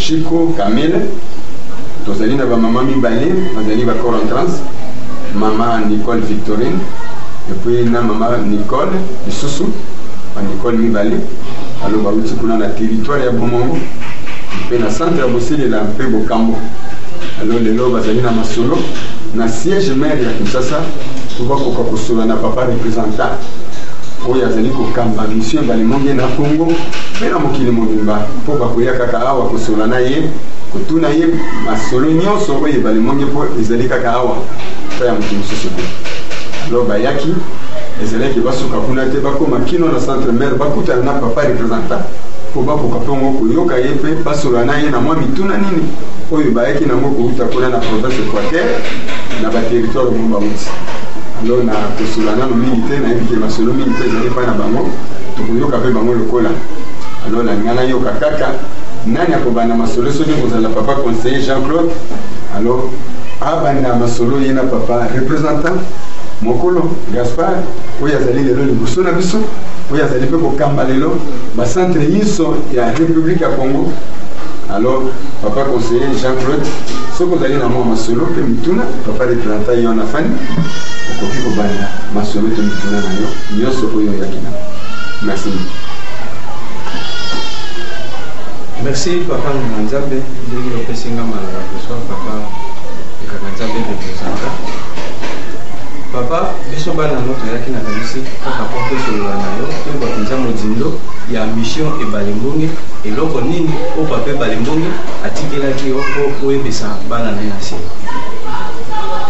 Chico Camille, tozali na ba maman mibale, bazali ba corps en trans, maman Nicole Victorine, et puis na maman Nicole Isusu, ba Nicole mibale, alors ba uti kuna na territoire ya Bomongo, pe na centre ya Bosili la pe Bokambo. Alors lelo bazali na masolo, na siège maire ya Kinshasa, tuba ko kosola na papa représentant. Oya zali ko kamba mission balimonge na Congo pena mokili mobimba po bakoya kaka awa kosola na ye kotuna ye masolo nyonso oye balimonge po ezali kaka awa pa ya mokili sosoko alors bayaki ezali ke basuka kuna te bakoma kino na centre maire bakutana na papa représentant po bakoka pongo koyoka ye pe basola na ye na mwa mituna nini oyo bayaki nango kouta kuna na province Équateur na ba territoire bomba uti. Alors na kosolana no militaire na ebike masolo militaire zali pa na bango tokoyoka pe bango lokola. Alors na ngana yoka kaka nani akobana masolo soki kozala papa conseiller Jean-Claude. Alors abanda masolo yena papa représentant mokolo Gaspard oyo azali lelo liboso na biso oyo azali pe kokamba lelo ba centre yiso ya République ya Congo. Alors papa conseiller Jean-Claude soko zali na mwa masolo pe mituna papa représentant yona fani okoki kobanda masolo to mituna na yo nyonso oyo yakina. Merci. Merci papa Nzambe ndenge opesinga malala bonsoir papa Nzambe représentant. Papa biso bana moto yaki na kanisi kaka porte solo na yo to bakinza mozindo ya mission e balembongi eloko nini o papa balembongi atikelaki yo po oyebisa bana na yasi.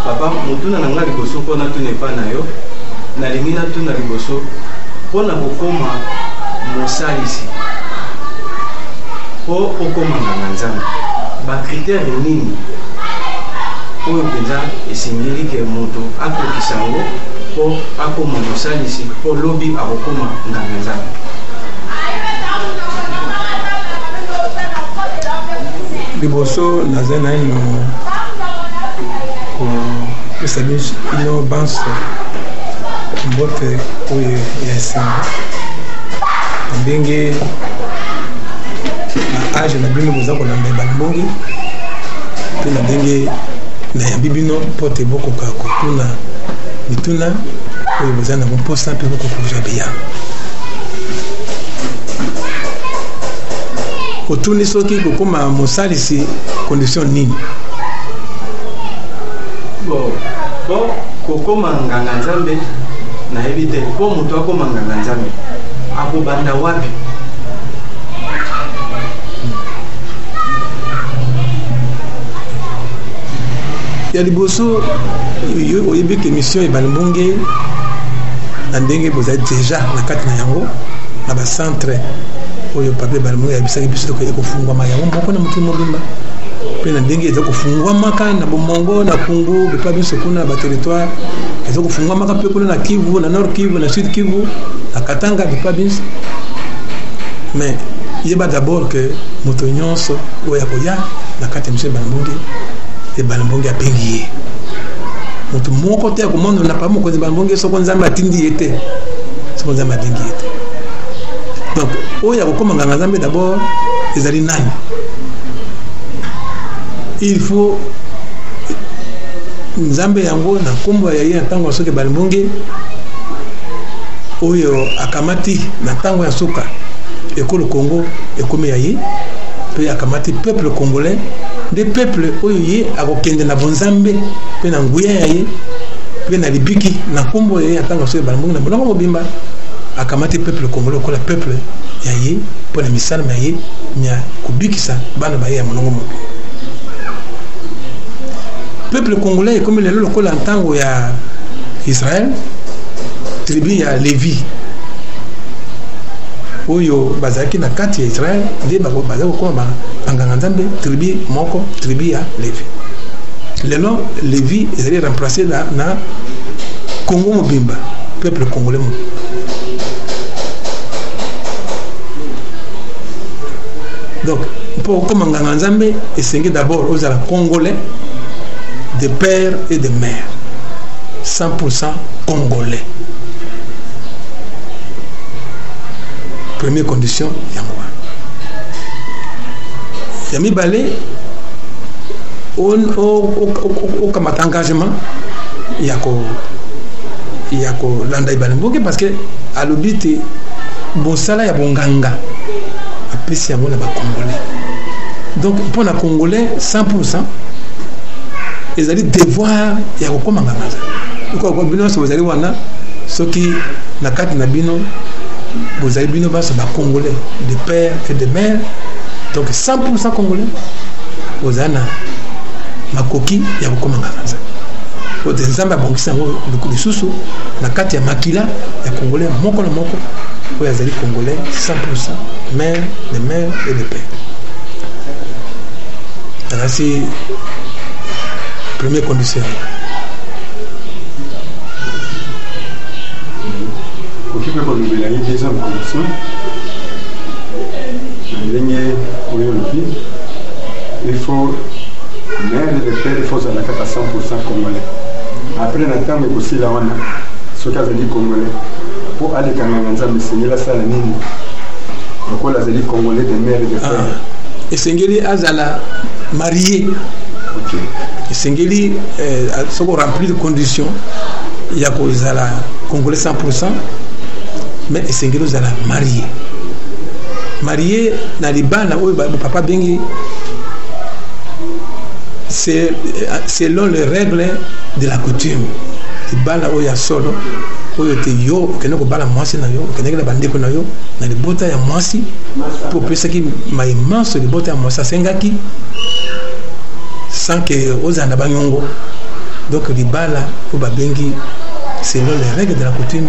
Papa mutuna na ngali liboso pona tune pa na yo na lingina tuna liboso pona kokoma mosalisi po okoma na Nzambe ba critère nini oyo penza esingeli ke moto akokisa ngo po akoma mosalisi po lobi akokoma na Nzambe. Liboso nazana ino ko esabis ino banse mbote oyo yasa ndenge na age na bino bozako na mbongi pe na ndenge na ya bibino pote boko ka kotuna mituna oyo bozana mposa pe boko kujabia kotuni soki kokoma mosalisi condition nini bon kokoma nganga Nzambe na ebite po mutu akoma nganga Nzambe akobanda wapi? Ya liboso oyebi ke mission ebalembonge na ndenge boza déjà na kati na yango na ba centre oyo papa balembonge yabisaki biso ko ekofungwama yango moko na mutu mobimba pe na ndenge eza kofungwama ka na Bomongo na Congo pe pa biso kuna ba territoire eza kofungwama ka pe kuna na Kivu na Nord Kivu na Sud Kivu na Katanga pe pa biso. Mais yeba d'abord que moto nyonso oyo akoya na kati mission balembonge et balembonge apengi moto moko te akomondo na pa moko balembonge soko Nzambe atindi yete soko Nzambe apengi yete. Donc oyo akokoma nganga Nzambe d'abord ezali nani? Il faut Nzambe yango na kombo ya ye ntango soki balembonge oyo akamati na ntango ya suka ekolo Congo ekomi ya ye pe akamati peuple congolais des peuples oyo ye akokende na bonzambe pe na nguya ya ye pe na libiki na kombo ya ye ntango soki balembonge na bolongo mobimba akamati peuple congolais kola peuple ya ye po na misala ya ye nya kubikisa bana ba ye ya molongo mobimba. peuple congolais comme le local en tango ya Israël tribu ya Lévi oyo bazaki na kati ya Israël nde bazako koma banganga nzambe tribu moko tribu ya Lévi lelo Lévi ezali remplacé na Congo mobimba peuple congolais mo donc pour comme nganga nzambe esengi d'abord aux ala congolais de père et de mère 100% congolais première condition yango ya mibale on kamata engagement yako landa ibale mboke parce que alobi te bosala ya bonganga apesi yango na ba congolais donc pour na congolais 100% ezali devoir ya kokoma nganga ko bino so ezali wana soki na kati na bino bozali bino baso ba congolais de père et de mère donc 100% congolais ozana makoki ya kokoma nganga ote nzambe abongisa yango lisusu na kati ya makila ya congolais moko na moko oyo azali congolais 100% mère de mère et de père. Alors c'est première condition. Okipe kwa mbele hii deuxième condition. Ndenge oyo lobi il faut mère et de père il faut za nakata 100% congolais. Après na tango aussi la wana soka zali congolais pour aller quand même nzambe sengela sala nini lokola zali congolais de mère et de père esengeli azala marié OK esengeli soko remplir de conditions ya ko zala congolais 100% mais esengeli azala marié na libana oyo papa bengi c'est selon les règles de la coutume libana oyo ya solo oyo te yo kene ko bala mwasi na yo kene la bandeko na yo na libota ya mwasi pour pesa ki maimanso libota ya mwasi sengaki sans que ozanda banyongo donc libala pour babengi selon les règles de la coutume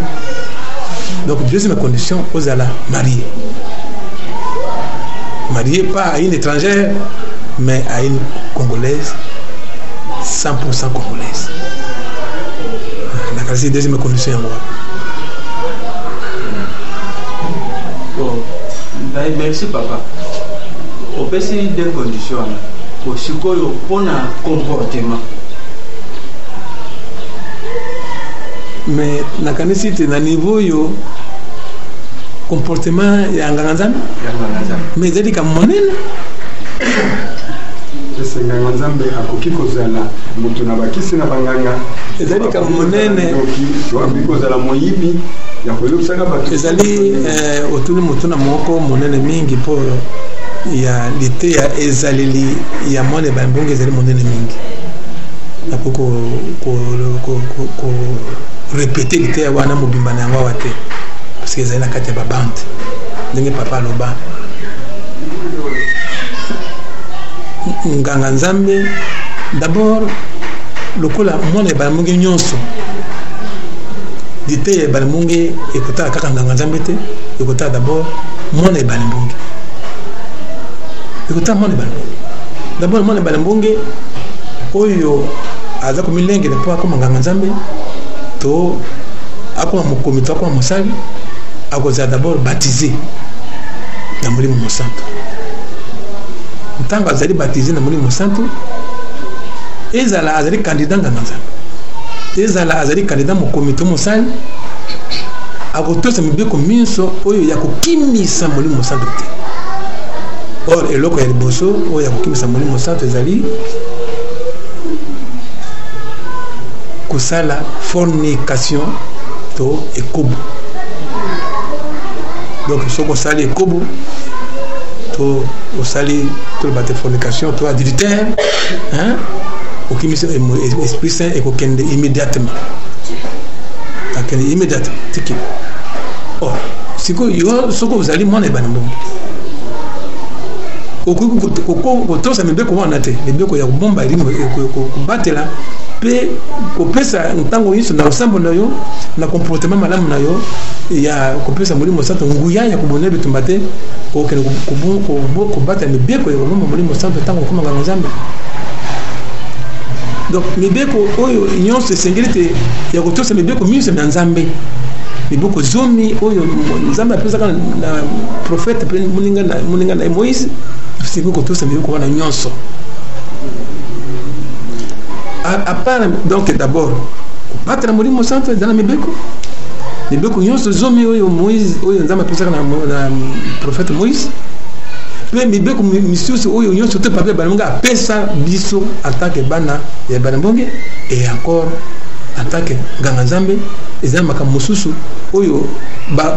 donc deuxième condition ozala marié pas à une étrangère mais à une congolaise 100% congolaise. C'est la deuxième condition à moi. Bon, merci papa. Au PC deux conditions. Pour ce qu'on a comportement. Mais la canicité na niveau yo comportement ya ngangazana. Mais c'est comme monene. C'est nganga nzambe akoki kozala mutu na bakisi na banganga ezali ka monene donc kozala moyibi ya koyebisaka bato ezali otuni mutu na moko monene mingi po ya lite ya ezaleli ya mone bambonge ezali monene mingi apoko ko répéter lite ya wana mobimba na yango wate parce que ezali na kati ya babante ndenge papa loba nganga nzambe d'abord lokola mona balamungi nyonso dite balamungi ekota kaka nganga nzambe te ekota d'abord mona balamungi ekota mona balamungi d'abord mona balamungi oyo aza ko milenge de po ko nganga nzambe to akoma mokomi to akoma mosali akoza d'abord baptisé na molimo mosanto ntango azali baptisé na molimo santo ezala azali candidat nganga nzambe ezala azali candidat mokomito mosali akotosa mibeko minso oyo ya kokimisa molimo santo te or eloko ya liboso oyo ya kokimisa molimo santo ezali kosala fornication to ekobo donc soko osali ekobo to osali to bate fornication to adultère hein okimisa esprit saint ekokende immédiatement akende immédiatement tiki oh siko yo soko ozali mwana banambo kotosa mibeko wana te mibeko ya kubomba elimu kubatela pe kopesa ntango yiso na losambo na yo na comportement malamu na yo ya kopesa mulimo santo nguya ya kubonela bitumba te okene kubatela mibeko ya kubomba mulimo santo ntango koma nganga Nzambe. Donc mibeko oyo nyonso esengeli te ya kotosa mibeko miso na Nzambe mibeko zomi oyo Nzambe apesaka na prophète pe muninga na Moïse c'est que tout ça veut qu'on a nyonso à part donc d'abord battre muri mo santo dans la mibeko nyonso zomi oyo Moïse oyo Nzambe apesaka na prophète Moïse pe mibeko misusu oyo nyonso te papier balonga apesa biso en tant que bana ya banambonge et encore en tant que nganga Nzambe ezama ka mususu oyo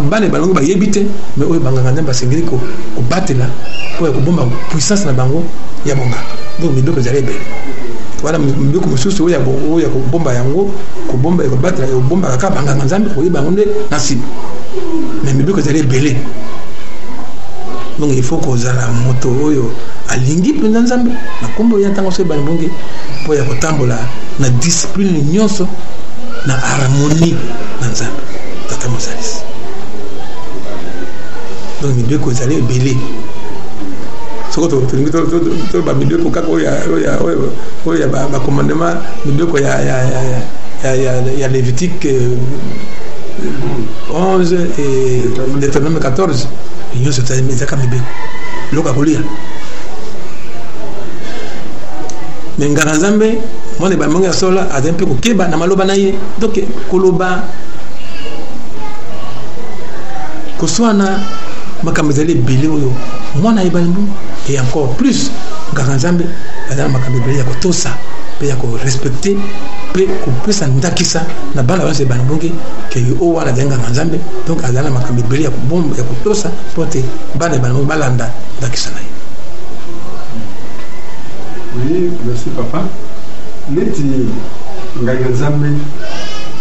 bana balongo ba yebite mais oyo banganga Nzambe basengeli ko batela oyo ko bomba puissance na bango ya bonga donc mibeko zalebe wala mibeko mususu oyo ko bomba yango ko bomba ko batela ko bomba ka banganga Nzambe ko yeba ngonde nasibu mais mibeko zalebe donc il faut que ozala moto oyo alingi penda Nzambe na kombo ya tango so banabonge po ya kotambola na discipline nyonso na harmonie na Nzambe tata mosalis donc mibeko ezali ebele soko to ba mibeko kaka oya ba commandement mibeko ya Lévitique 11 et Deutéronome 14 nyonso ezaka mibeko loka kolia mais nganga Nzambe mwana ba monga sola adempe ko keba na maloba na ye donc koloba koswana makamezali bele oyo mwana ibalimbu et encore plus nganga Nzambe adana makamezali ya kotosa pe ya ko respecter pe ko pesa ndakisa na bala wase banabonge ke yo wala denga Nzambe donc adana makamezali ya kubomba ya kotosa pote bana banabonge balanda ndakisa na ye. Oui, merci papa. Neti nganga Nzambe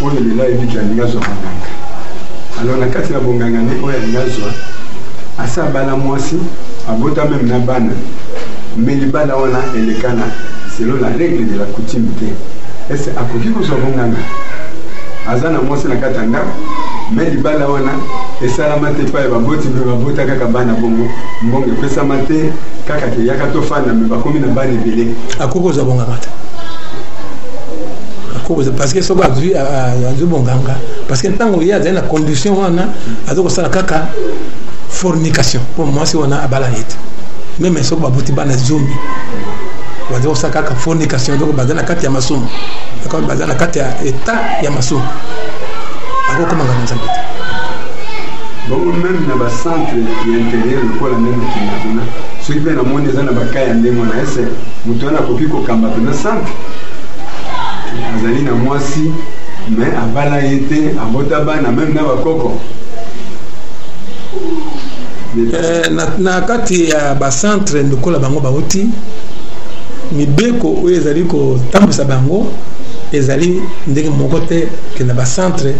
oyo lela ebika ngazo nganga. Alors na kati ya bonganga ne oyo ngazo asa bala mwasi abota même na bana. Mais libala wana elekana selon la règle de la coutume. Est-ce akoki ko so bonganga? Azana mwasi na kati nga mais libala wana esalama te pa baboti be babota kaka bana bongo mbonge pesa mate kaka ke yaka to fana me bakomi na bana ebele akoko za bonga kata akoko parce que so ba vu a bonganga parce que tango ya za na condition wana azoko sala kaka fornication pour moi si wana abala hit même so ba boti bana zomi bazoko sala kaka fornication donc bazana kati ya masomo donc bazana kati ya état ya masomo akoko manga Nzambe. Bon, même dans le centre intérieur, le col même qui n'a pas. Ceux qui viennent à mon état, n'a pas qu'à y aller, mon essai. Mouton a copié qu'au combat dans le centre. Azali na moi si, mais à Balaïté, à Botaba, na même na Bakoko. Na kati ya ba centre ndokola bango bauti mibeko oyo ezali ko tambusa bango ezali ndenge moko te ke na ba centre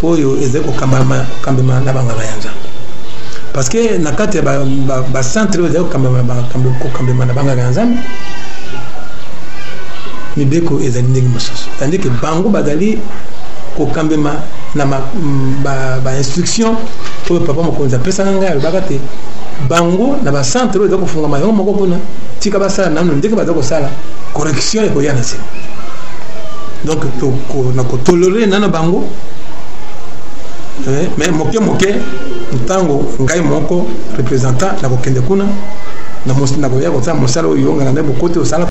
oyo ezali ko kambama na banganga ya Nzambe parce que na kati ya ba centre oyo ezali ko kambama na banganga ya Nzambe mibeko ezali ndenge mosusu tandis que bango bazali ko kambama na ba instruction oyo papa mokonzi apesa ngai alobaka te bango na ba centre oyo ezali kofungama yango moko kuna tika basala nano ndenge bazali kosala correction ekoya na nsima donc na kotolere nana bango mais moke ntango ngai moko représentant na kokende kuna na koya kosala mosala oyo nganga na bokote osala